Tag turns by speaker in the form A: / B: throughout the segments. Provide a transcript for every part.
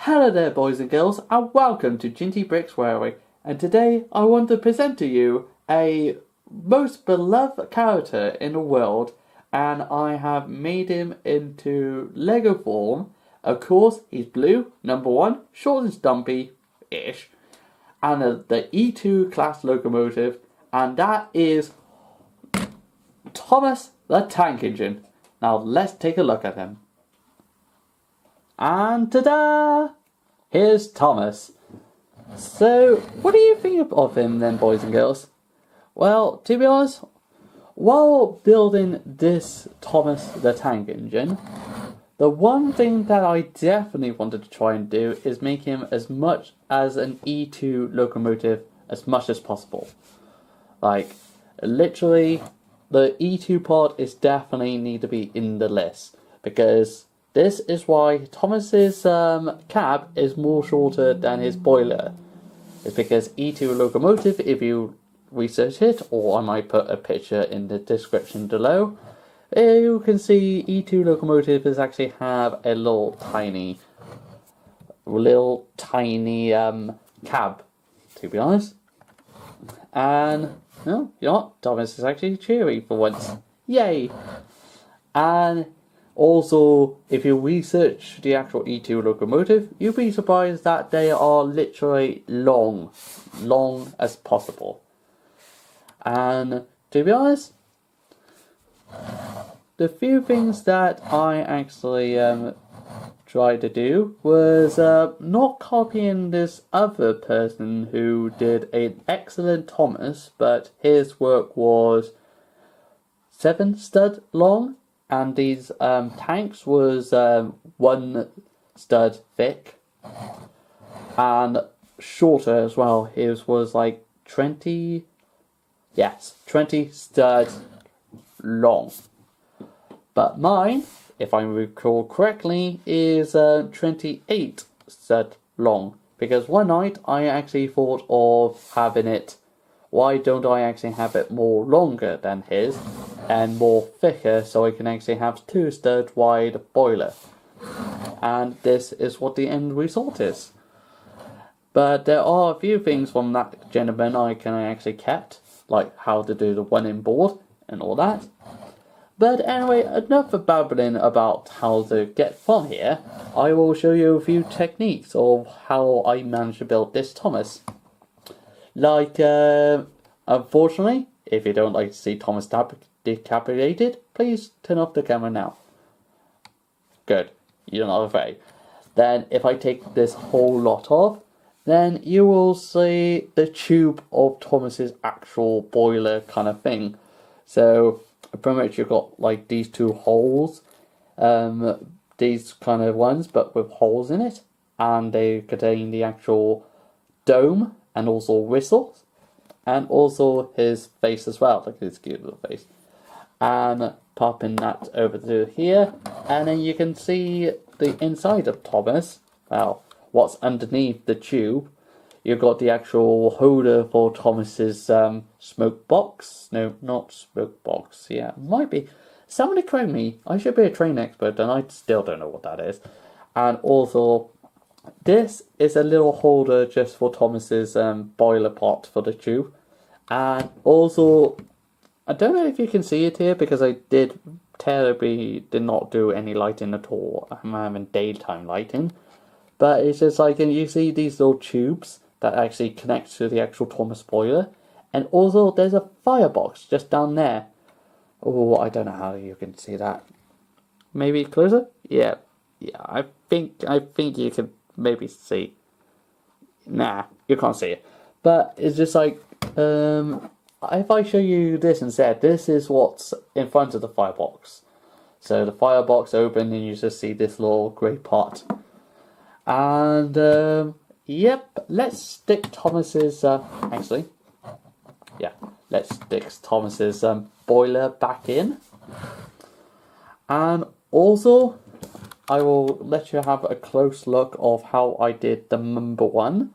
A: Hello there, boys and girls, and welcome to Ginty Bricks Railway. And today I want to present to you a most beloved character in the world, and I have made him into Lego form. Of course, he's blue, number one, short and stumpy-ish, and the E2 class locomotive, and that is Thomas the Tank Engine. Now let's take a look at him. And ta-da! Here's Thomas. So, what do you think of him then, boys and girls? Well, to be honest, while building this Thomas the Tank Engine, the one thing that I definitely wanted to try and do is make him as much as an E2 locomotive as much as possible. Like, literally, the E2 part is definitely need to be in the list, because this is why Thomas's cab is more shorter than his boiler. It's because E2 locomotive, if you research it, or I might put a picture in the description below, you can see E2 locomotive is actually have a little tiny cab, to be honest. And, no, you know what? Thomas is actually cheery for once. Yay! And also, if you research the actual E2 locomotive, you'll be surprised that they are literally long as possible. And to be honest, the few things that I actually tried to do was not copying this other person who did an excellent Thomas, but his work was 7 stud long. And these tanks was 1 stud thick and shorter as well. His was like 20 studs long. But mine, if I recall correctly, is 28 stud long. Because one night I actually thought of having it, why don't I actually have it more longer than his and more thicker, so I can actually have 2 stud wide boiler. And this is what the end result is. But there are a few things from that gentleman I can actually kept, like how to do the one inboard and all that. But anyway, enough babbling about how to get from here. I will show you a few techniques of how I managed to build this Thomas. Like, unfortunately, if you don't like to see Thomas decapitated, please turn off the camera now. Good, you're not afraid. Then, if I take this whole lot off, then you will see the tube of Thomas's actual boiler kind of thing. So, pretty much you've got like these 2 holes, these kind of ones, but with holes in it, and they contain the actual dome and also whistles, and also his face as well, like his cute little face. And popping that over to here, and then you can see the inside of Thomas. Well, what's underneath the tube. You've got the actual holder for Thomas's smoke box. No, not smoke box. Yeah, might be. Somebody correct me. I should be a train expert, and I still don't know what that is. And also, this is a little holder just for Thomas's boiler pot for the tube. And also, I don't know if you can see it here because I did not do any lighting at all. I'm having daytime lighting. But it's just like, you see these little tubes that actually connect to the actual Thomas boiler. And also, there's a firebox just down there. Oh, I don't know how you can see that. Maybe closer? Yeah, I think you can maybe see. Nah, you can't see it. But it's just like, if I show you this instead, this is what's in front of the firebox. So the firebox open and you just see this little grey pot. And, yep, let's stick Thomas's, let's stick Thomas's boiler back in. And also, I will let you have a close look of how I did the number 1.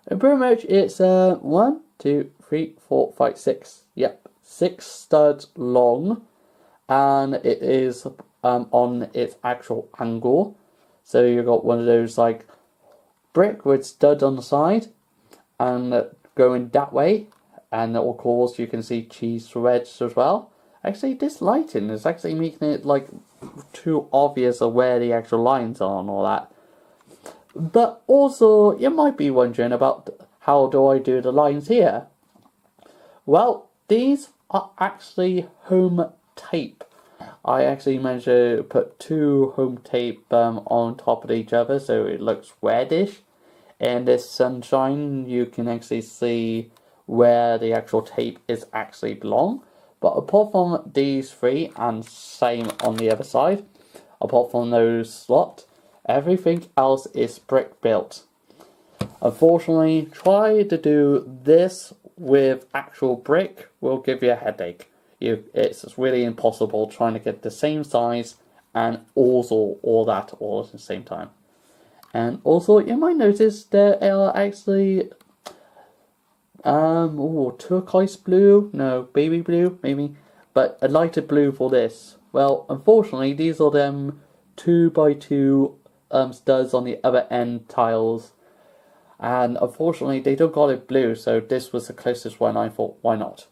A: And pretty much it's 1, 2, 3, 4, 5, 6. Yep, 6 studs long, and it is on its actual angle. So you've got one of those like brick with studs on the side, and going that way, and of course you can see cheese threads as well. Actually, this lighting is actually making it like too obvious of where the actual lines are and all that. But also, you might be wondering about how do I do the lines here? Well, these are actually home tape. I actually managed to put 2 home tape on top of each other so it looks reddish. In this sunshine, you can actually see where the actual tape is actually belong. But apart from these 3, and same on the other side, apart from those slots, everything else is brick built. Unfortunately, try to do this with actual brick will give you a headache. It's really impossible trying to get the same size and also all that all at the same time. And also, you might notice there are actually turquoise blue, no, baby blue maybe, but a lighter blue for this. Well, unfortunately, these are them 2x2 studs on the other end tiles, and unfortunately they don't got it blue, so this was the closest one. I thought, why not?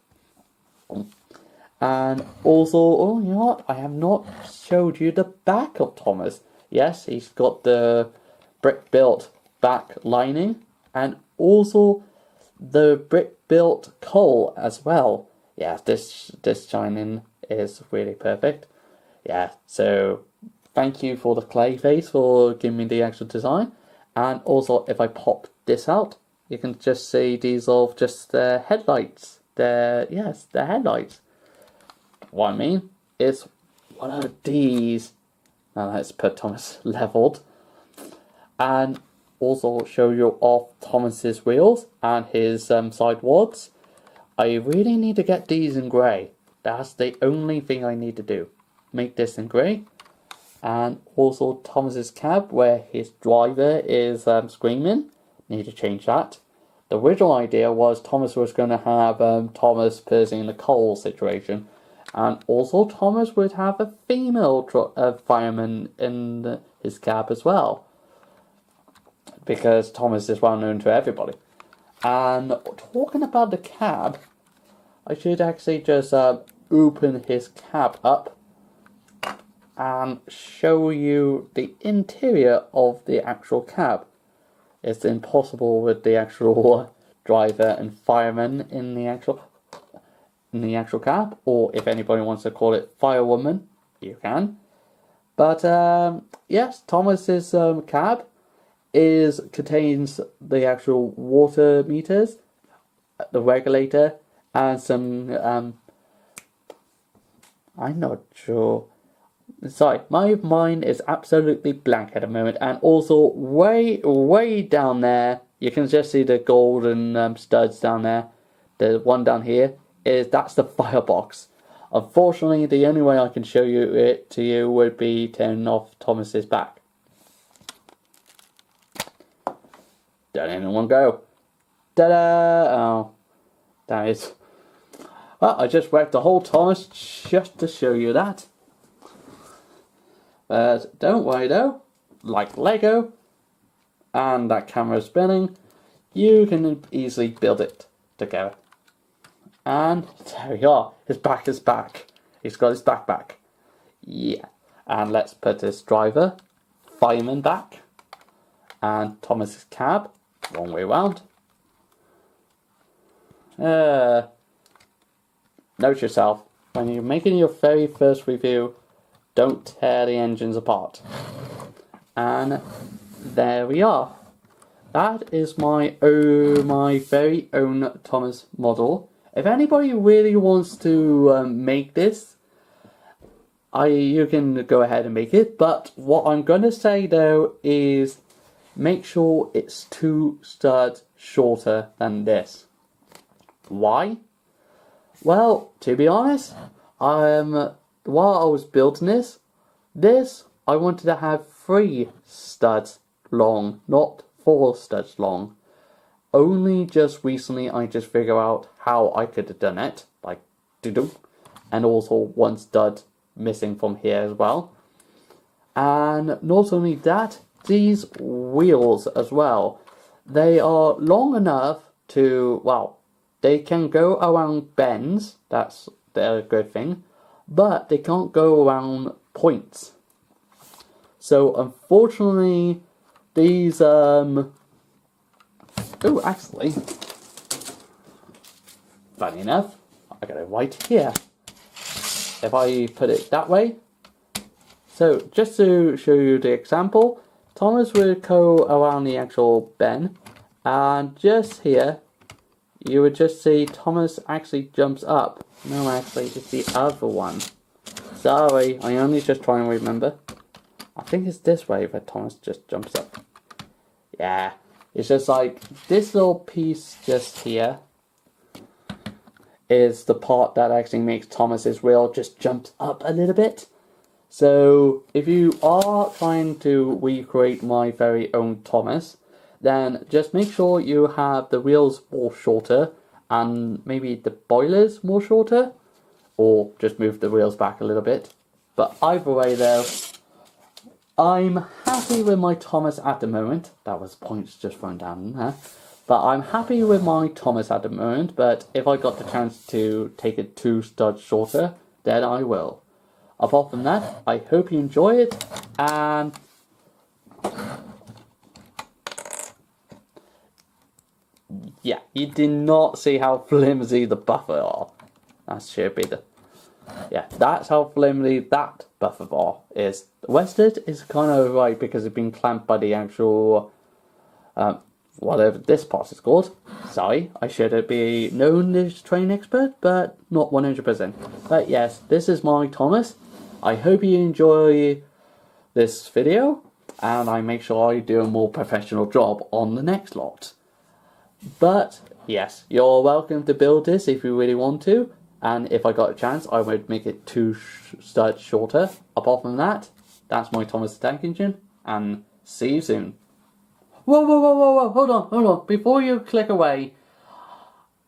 A: And also, oh, you know what? I have not showed you the back of Thomas. Yes, he's got the brick built back lining, and also the brick built coal as well. Yeah, this shining is really perfect. Yeah, so thank you for the clay face for giving me the actual design. And also, if I pop this out, you can just see these are just the headlights. The headlights. What I mean is one of these. Now let's put Thomas leveled, and also show you off Thomas's wheels and his sidewards. I really need to get these in grey. That's the only thing I need to do. Make this in grey. And also Thomas's cab, where his driver is screaming. Need to change that. The original idea was Thomas was going to have Thomas pursuing the coal situation. And also Thomas would have a female fireman in his cab as well, because Thomas is well known to everybody. And talking about the cab, I should actually just open his cab up and show you the interior of the actual cab. It's impossible with the actual driver and fireman in the actual cab, or if anybody wants to call it firewoman, you can. But yes, Thomas's cab contains the actual water meters, the regulator, and some I'm not sure. Sorry, my mind is absolutely blank at the moment. And also, way down there, you can just see the golden studs down there. The one down here that's the firebox. Unfortunately, the only way I can show it to you would be turning off Thomas's back. Don't anyone go. Ta-da! Oh, that is. Well, I just wrecked the whole Thomas just to show you that. But don't worry though, like Lego, and that camera spinning, you can easily build it together. And there we are, his back is back. He's got his back. Yeah. And let's put his driver, fireman back, and Thomas's cab, wrong way round. Note yourself, when you're making your very first review, don't tear the engines apart. And there we are. That is my very own Thomas model. If anybody really wants to make this, you can go ahead and make it. But what I'm going to say though is make sure it's 2 studs shorter than this. Why? Well, to be honest, while I was building this I wanted to have 3 studs long, not 4 studs long. Only just recently I just figured out how I could have done it, like do, and also 1 stud missing from here as well. And not only that, these wheels as well. They are long enough to, well, they can go around bends, that's the good thing, but they can't go around points. So unfortunately, these, oh, actually, funny enough, I got it right here. If I put it that way. So just to show you the example, Thomas would go around the actual bend, and just here, you would just see Thomas actually jumps up. No, actually, it's the other one. Sorry, I only just try and remember. I think it's this way that Thomas just jumps up. Yeah, it's just like this little piece just here is the part that actually makes Thomas's wheel just jumps up a little bit. So if you are trying to recreate my very own Thomas, then just make sure you have the wheels more shorter and maybe the boilers more shorter, or just move the wheels back a little bit. But either way though, I'm happy with my Thomas at the moment. That was points just thrown down in there. But I'm happy with my Thomas at the moment, but if I got the chance to take it 2 studs shorter, then I will. Apart from that, I hope you enjoy it, and yeah, you did not see how flimsy the buffer are. That should be the... Yeah, that's how flimsy that buffer bar is. The Wested is kind of right because it's been clamped by the actual... whatever this part is called. Sorry, I should be known as train expert, but not 100%. But yes, this is my Thomas. I hope you enjoy this video, and I make sure I do a more professional job on the next lot. But yes, you're welcome to build this if you really want to, and if I got a chance, I would make it 2 studs shorter. Apart from that, that's my Thomas the Tank Engine, and see you soon. Whoa, whoa, whoa, whoa, whoa, hold on, before you click away,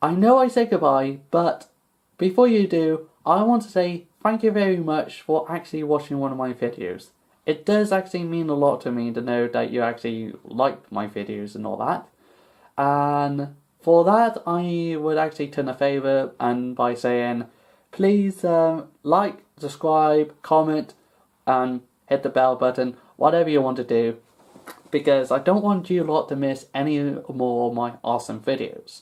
A: I know I say goodbye, but before you do, I want to say thank you very much for actually watching one of my videos. It does actually mean a lot to me to know that you actually like my videos and all that. And for that, I would actually turn a favour and by saying, please like, subscribe, comment, and hit the bell button, whatever you want to do. Because I don't want you lot to miss any more of my awesome videos.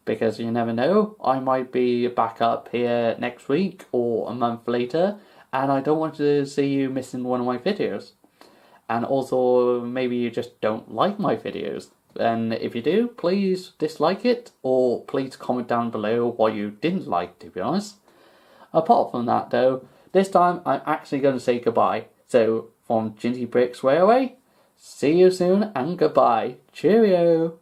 A: Because you never know, I might be back up here next week or a month later, and I don't want to see you missing one of my videos. And also, maybe you just don't like my videos. And if you do, please dislike it, or please comment down below what you didn't like, to be honest. Apart from that though, this time I'm actually going to say goodbye. So, from Ginty Bricks Railway, see you soon and goodbye. Cheerio!